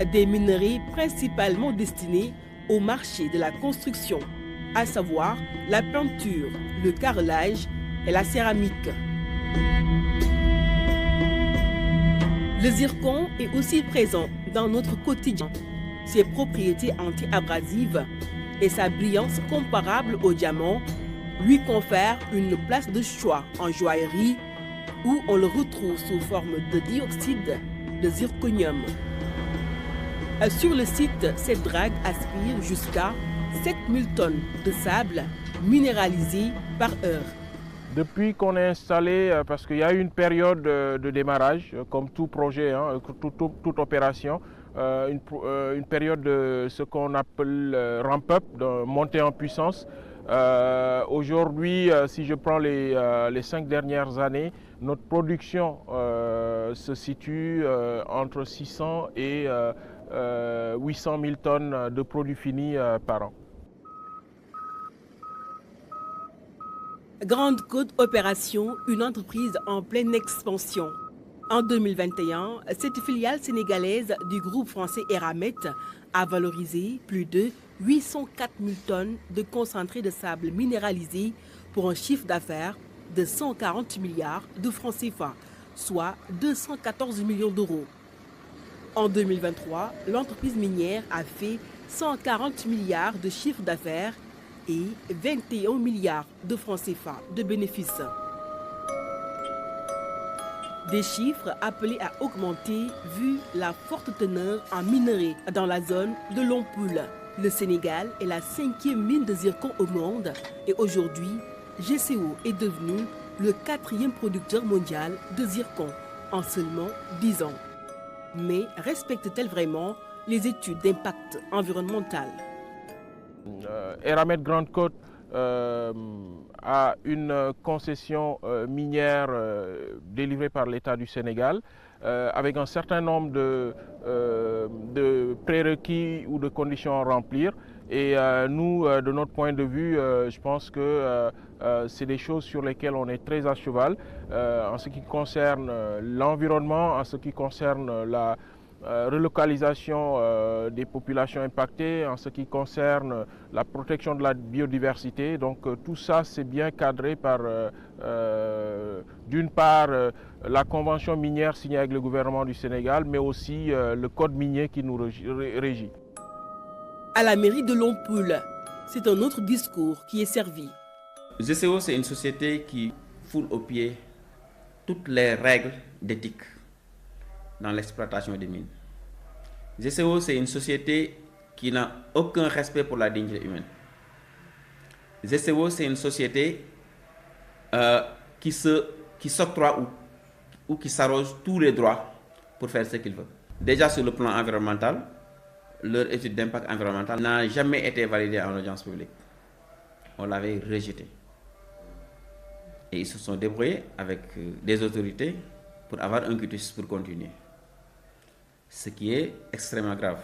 des minerais principalement destinés au marché de la construction, à savoir la peinture, le carrelage et la céramique. Le zircon est aussi présent dans notre quotidien. Ses propriétés anti-abrasives et sa brillance comparable au diamant lui confèrent une place de choix en joaillerie où on le retrouve sous forme de dioxyde de zirconium. Sur le site, cette drague aspire jusqu'à 7000 tonnes de sable minéralisé par heure. Depuis qu'on est installé, parce qu'il y a eu une période de démarrage, comme tout projet, toute opération, une période de ce qu'on appelle ramp-up, de montée en puissance. Aujourd'hui, si je prends les 5 dernières années, notre production se situe entre 600 et 800 000 tonnes de produits finis par an. Grande Côte Opération, une entreprise en pleine expansion. En 2021, cette filiale sénégalaise du groupe français Eramet a valorisé plus de 804 000 tonnes de concentré de sable minéralisé pour un chiffre d'affaires de 140 milliards de francs CFA, soit 214 millions d'euros. En 2023, l'entreprise minière a fait 140 milliards de chiffre d'affaires et 21 milliards de francs CFA de bénéfices. Des chiffres appelés à augmenter vu la forte teneur en minerais dans la zone de Lompoul. Le Sénégal est la 5e mine de zircon au monde et aujourd'hui, GCO est devenu le 4e producteur mondial de zircon en seulement 10 ans. Mais respecte-t-elle vraiment les études d'impact environnemental? Eramet Grande Côte a une concession minière délivrée par l'État du Sénégal avec un certain nombre de prérequis ou de conditions à remplir. Et nous, de notre point de vue, je pense que c'est des choses sur lesquelles on est très à cheval en ce qui concerne l'environnement, en ce qui concerne la relocalisation des populations impactées, en ce qui concerne la protection de la biodiversité. Donc tout ça, c'est bien cadré par, d'une part, la convention minière signée avec le gouvernement du Sénégal, mais aussi le code minier qui nous régit. À la mairie de Lompoul, c'est un autre discours qui est servi. GCO, c'est une société qui foule aux pieds toutes les règles d'éthique dans l'exploitation des mines. GCO, c'est une société qui n'a aucun respect pour la dignité humaine. GCO, c'est une société qui s'octroie ou qui s'arroge tous les droits pour faire ce qu'il veut. Déjà sur le plan environnemental, leur étude d'impact environnemental n'a jamais été validée en audience publique. On l'avait rejetée. Et ils se sont débrouillés avec des autorités pour avoir un quitus pour continuer. Ce qui est extrêmement grave.